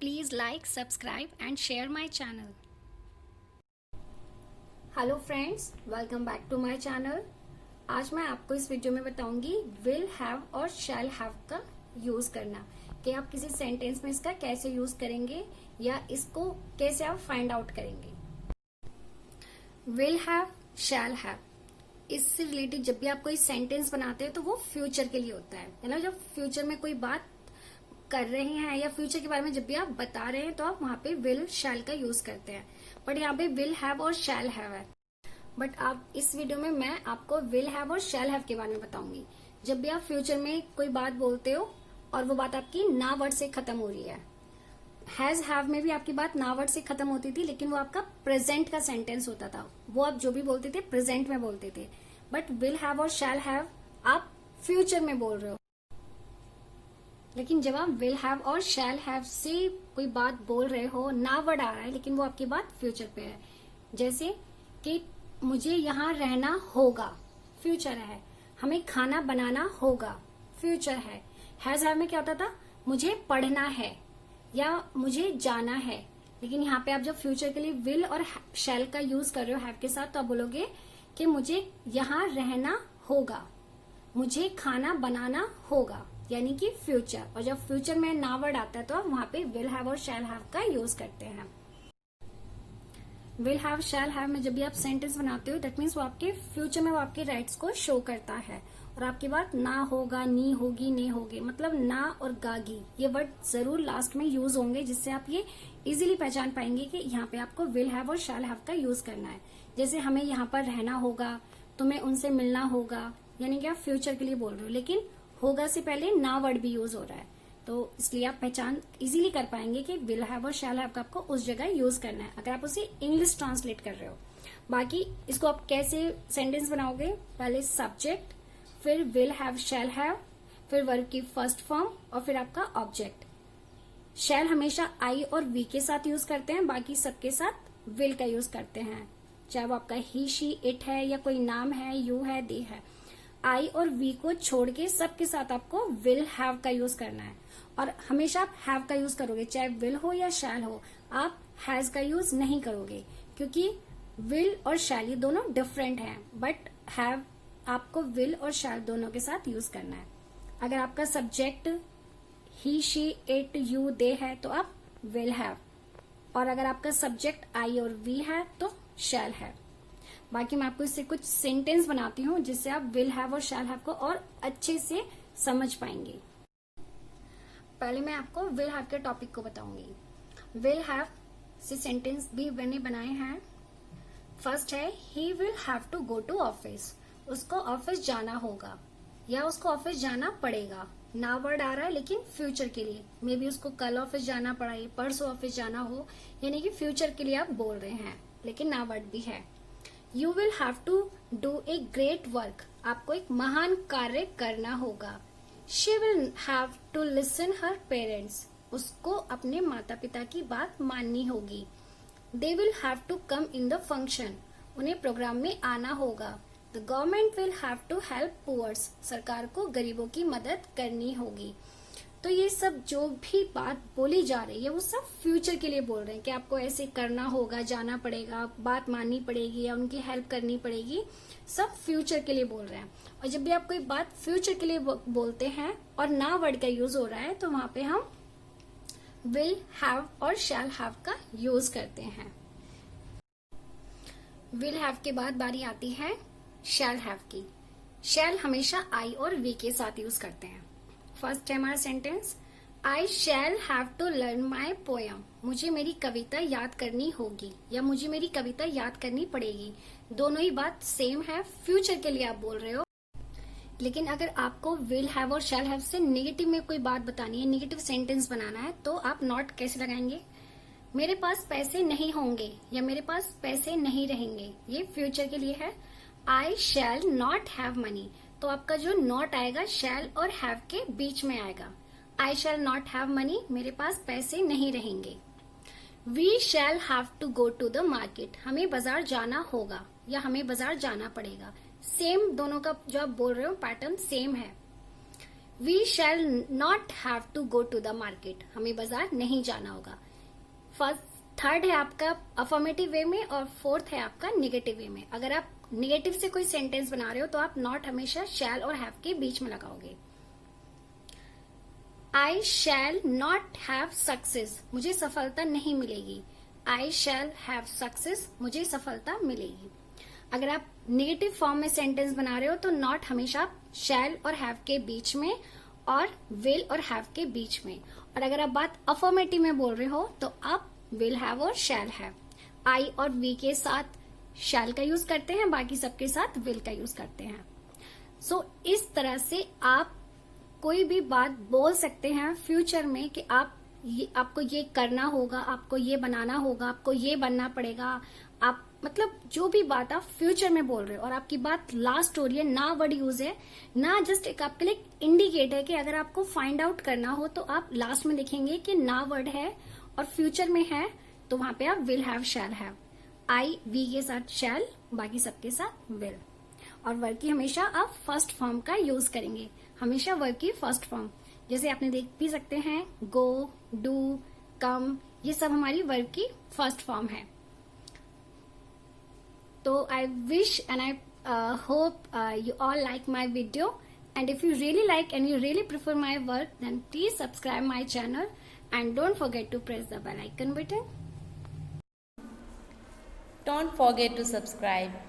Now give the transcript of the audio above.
Please like, subscribe and share my channel. Hello friends, welcome back to my channel. आज मैं आपको इस video में बताऊंगी विल हैव और शैल हैव का यूज करना, कि आप किसी सेंटेंस में इसका कैसे यूज करेंगे या इसको कैसे आप फाइंड आउट करेंगे। विल हैव, शैल हैव, इससे रिलेटेड जब भी आप कोई सेंटेंस बनाते हैं तो वो फ्यूचर के लिए होता है ना। जब फ्यूचर में कोई बात कर रहे हैं या फ्यूचर के बारे में जब भी आप बता रहे हैं तो आप वहां पे विल शैल का यूज करते हैं। बट यहाँ पे विल हैव और शैल हैव है। बट आप इस वीडियो में मैं आपको विल हैव और शैल हैव के बारे में बताऊंगी। जब भी आप फ्यूचर में कोई बात बोलते हो और वो बात आपकी ना वर्ड से खत्म हो रही है। हैज हैव में भी आपकी बात ना वर्ड से खत्म होती थी, लेकिन वो आपका प्रेजेंट का सेंटेंस होता था। वो आप जो भी बोलते थे प्रेजेंट में बोलते थे। बट विल हैव और शैल हैव आप फ्यूचर में बोल रहे हो। लेकिन जब आप विल हैव और शैल हैव से कोई बात बोल रहे हो, ना वर्ड आ रहा है लेकिन वो आपकी बात फ्यूचर पे है। जैसे कि मुझे यहाँ रहना होगा, फ्यूचर है। हमें खाना बनाना होगा, फ्यूचर है। हैज हैव में क्या होता था, मुझे पढ़ना है या मुझे जाना है। लेकिन यहाँ पे आप जब फ्यूचर के लिए विल और शैल का यूज कर रहे हो हैव के साथ, तो आप बोलोगे कि मुझे यहाँ रहना होगा, मुझे खाना बनाना होगा, यानी कि फ्यूचर। और जब फ्यूचर में ना वर्ड आता है तो आप वहां पे विल हैव और शैल हैव का यूज करते हैं। विल हैव, शैल हैव में जब भी आप सेंटेंस बनाते हो दैट मीन्स वो आपके फ्यूचर में वो आपके राइट्स को शो करता है। और आपकी बात ना होगा, नी होगी, ने होगी, मतलब ना और गागी ये वर्ड जरूर लास्ट में यूज होंगे, जिससे आप ये इजीली पहचान पाएंगे कि यहाँ पे आपको विल हैव और शैल हैव का यूज करना है। जैसे हमें यहाँ पर रहना होगा, तुम्हें उनसे मिलना होगा, यानी कि आप फ्यूचर के लिए बोल रहे हो, लेकिन होगा से पहले ना वर्ड भी यूज हो रहा है। तो इसलिए आप पहचान इजीली कर पाएंगे कि विल हैव और शैल हैव का आपको उस जगह यूज करना है अगर आप उसे इंग्लिश ट्रांसलेट कर रहे हो। बाकी इसको आप कैसे सेंटेंस बनाओगे, पहले सब्जेक्ट, फिर विल हैव शैल हैव, फिर वर्ब की फर्स्ट फॉर्म और फिर आपका ऑब्जेक्ट। शैल हमेशा आई और वी के साथ यूज करते हैं, बाकी सबके साथ विल का यूज करते हैं। चाहे वो आपका ही, शी, इट है या कोई नाम है, यू है, दे है। आई और वी को छोड़ के सबके साथ आपको विल हैव का यूज करना है। और हमेशा आप हैव का यूज करोगे, चाहे विल हो या शैल हो। आप हैज का यूज नहीं करोगे, क्योंकि विल और शैल ये दोनों डिफरेंट हैं। बट हैव आपको विल और शैल दोनों के साथ यूज करना है। अगर आपका subject he, she, it, you, they है तो आप विल हैव, और अगर आपका सब्जेक्ट आई और वी है तो शैल हैव। बाकी मैं आपको इससे कुछ सेंटेंस बनाती हूँ जिससे आप विल हैव और शैल हैव को और अच्छे से समझ पाएंगे। पहले मैं आपको विल हैव के टॉपिक को बताऊंगी। विल हैव से सेंटेंस भी मैंने बनाए हैं। फर्स्ट है he will have to go to office, उसको ऑफिस जाना होगा या उसको ऑफिस जाना पड़ेगा। ना वर्ड आ रहा है लेकिन फ्यूचर के लिए, मे बी उसको कल ऑफिस जाना पड़ा, परसों ऑफिस जाना हो, यानी कि फ्यूचर के लिए आप बोल रहे हैं, लेकिन ना वर्ड भी है। You will have to do a great work, आपको एक महान कार्य करना होगा। She will have to listen her parents, उसको अपने माता पिता की बात माननी होगी। They will have to come in the function, उन्हें प्रोग्राम में आना होगा। The government will have to help poors, सरकार को गरीबों की मदद करनी होगी। तो ये सब जो भी बात बोली जा रही है वो सब फ्यूचर के लिए बोल रहे हैं कि आपको ऐसे करना होगा, जाना पड़ेगा, बात माननी पड़ेगी या उनकी हेल्प करनी पड़ेगी। सब फ्यूचर के लिए बोल रहे हैं। और जब भी आप कोई बात फ्यूचर के लिए बोलते हैं और ना वर्ड का यूज हो रहा है तो वहां पे हम विल हैव और शैल हैव का यूज करते हैं। विल हैव के बाद बारी आती है शैल हैव की। शैल हमेशा आई और वी के साथ यूज करते हैं। फर्स्ट है हमारा sentence, I shall have to learn my poem, मुझे मेरी कविता याद करनी होगी या मुझे मेरी कविता याद करनी पड़ेगी। दोनों ही बात सेम है, फ्यूचर के लिए आप बोल रहे हो। लेकिन अगर आपको विल हैव और शैल हैव से नेगेटिव में कोई बात बतानी है, नेगेटिव सेंटेंस बनाना है, तो आप नॉट कैसे लगाएंगे। मेरे पास पैसे नहीं होंगे या मेरे पास पैसे नहीं रहेंगे, ये फ्यूचर के लिए है। आई शैल नॉट हैव मनी, तो आपका जो नॉट आएगा शैल और हैव के बीच में आएगा। I shall not have money, मेरे पास पैसे नहीं रहेंगे। We shall have to go to the market, हमें बाजार जाना होगा या हमें बाजार जाना पड़ेगा। सेम दोनों का जो आप बोल रहे हो पैटर्न सेम है। We shall not have to go to the market, हमें बाजार नहीं जाना होगा। थर्ड है आपका अफर्मेटिव वे में और फोर्थ है आपका निगेटिव वे में। अगर आप निगेटिव से कोई सेंटेंस बना रहे हो तो आप नॉट हमेशा शैल और हैव के बीच में लगाओगे। आई शैल नॉट हैव सक्सेस, मुझे सफलता नहीं मिलेगी। आई शैल हैव सक्सेस, मुझे सफलता मिलेगी। अगर आप नेगेटिव फॉर्म में सेंटेंस बना रहे हो तो नॉट हमेशा शैल और हैव के बीच में और विल और हैव के बीच में। और अगर आप बात अफर्मेटिव में बोल रहे हो तो आप विल हैव और शैल हैव। आई और वी के साथ शैल का यूज करते हैं, बाकी सबके साथ विल का यूज करते हैं। सो इस तरह से आप कोई भी बात बोल सकते हैं फ्यूचर में कि आपको ये करना होगा, आपको ये बनाना होगा, आपको ये बनना पड़ेगा। आप मतलब जो भी बात आप फ्यूचर में बोल रहे हो और आपकी बात लास्ट हो रही है, ना वर्ड यूज है, ना जस्ट एक आपके लिए इंडिकेट है कि अगर आपको फाइंड आउट करना हो तो आप लास्ट में लिखेंगे कि ना वर्ड है और फ्यूचर में है तो वहां पे आप will have shall have. I we के साथ शैल, बाकी सबके साथ विल। और वर्ब की हमेशा आप फर्स्ट फॉर्म का यूज करेंगे, हमेशा वर्ब की फर्स्ट फॉर्म। जैसे आपने देख भी सकते हैं गो, डू, कम, ये सब हमारी वर्ब की फर्स्ट फॉर्म है। तो I wish and I hope you all like my video, and if you really like and you really prefer my work, then please subscribe my channel and don't forget to press the bell icon button. Don't forget to subscribe.